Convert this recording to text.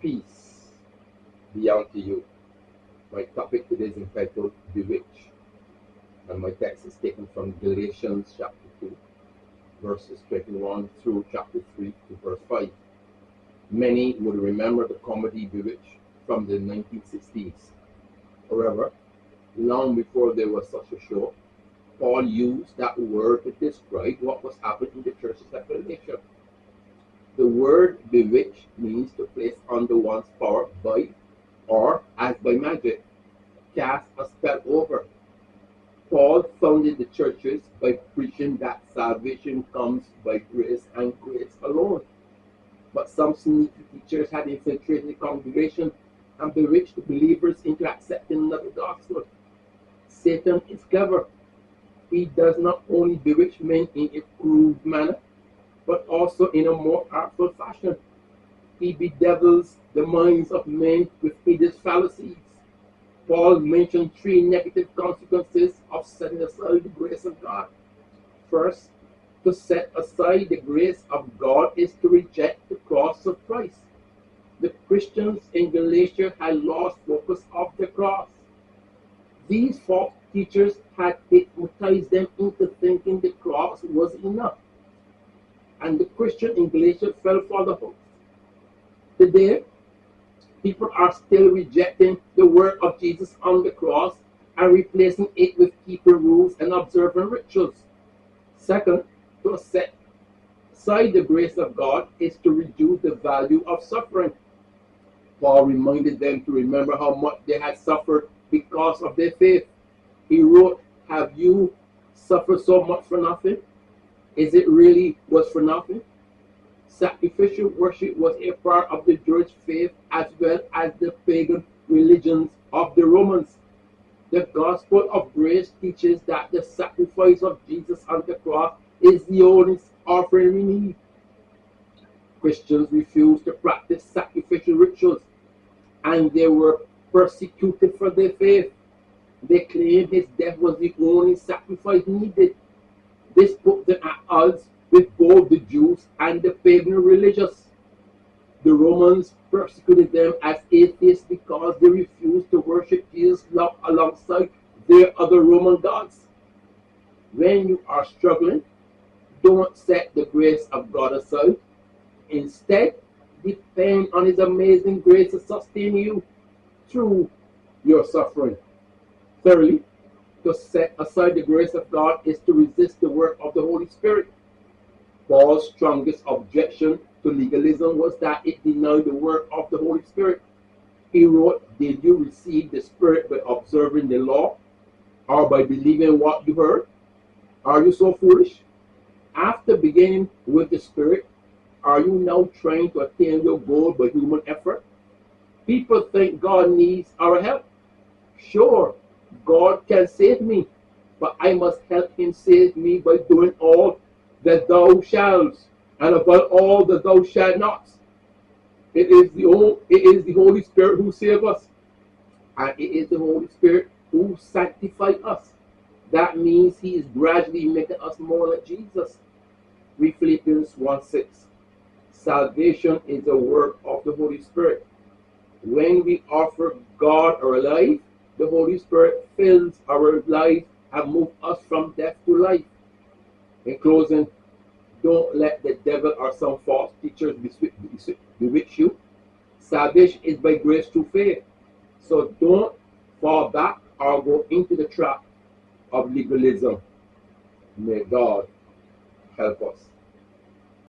Peace be unto you. My topic today is entitled Bewitched, and my text is taken from Galatians chapter 2, verses 21 through chapter 3 to verse 5. Many would remember the comedy Bewitched from the 1960s. However, long before there was such a show, Paul used that word to describe what was happening in the churches at Galatia. The word bewitch means to place under one's power by, or as by magic, cast a spell over. Paul founded the churches by preaching that salvation comes by grace and grace alone. But some sneaky teachers had infiltrated the congregation and bewitched the believers into accepting another gospel. Satan is clever. He does not only bewitch men in a crude manner, but also in a more artful fashion. He bedevils the minds of men with hideous fallacies. Paul mentioned three negative consequences of setting aside the grace of God. First, to set aside the grace of God is to reject the cross of Christ. The Christians in Galatia had lost focus of the cross. These false teachers had hypnotized them into thinking the cross was enough, and the Christian in Galatia fell for the hoax. Today, people are still rejecting the work of Jesus on the cross and replacing it with keeping rules and observing rituals. Second, to set aside the grace of God is to reduce the value of suffering. Paul reminded them to remember how much they had suffered because of their faith. He wrote, "Have you suffered so much for nothing? Is it really was for nothing?" Sacrificial worship was a part of the Jewish faith as well as the pagan religions of the Romans. The gospel of grace teaches that the sacrifice of Jesus on the cross is the only offering we need. Christians refused to practice sacrificial rituals, and they were persecuted for their faith. They claimed his death was the only sacrifice needed. This put them at odds with both the Jews and the pagan religious. The Romans persecuted them as atheists because they refused to worship Jesus alongside their other Roman gods. When you are struggling, don't set the grace of God aside. Instead, depend on his amazing grace to sustain you through your suffering. Thirdly, to set aside the grace of God is to resist the work of the Holy Spirit. Paul's strongest objection to legalism was that it denied the work of the Holy Spirit. He wrote, "Did you receive the Spirit by observing the law or by believing what you heard? Are you so foolish? After beginning with the Spirit, are you now trying to attain your goal by human effort?" People think God needs our help. Sure, God can save me, but I must help him save me by doing all that thou shalt, and above all that thou shalt not. It is the Holy Spirit who saves us, and it is the Holy Spirit who sanctifies us. That means he is gradually making us more like Jesus. Read Philippians 1:6. Salvation is a work of the Holy Spirit. When we offer God our life, the Holy Spirit fills our life and moves us from death to life. In closing, don't let the devil or some false teachers bewitch you. Salvation is by grace through faith. So don't fall back or go into the trap of legalism. May God help us.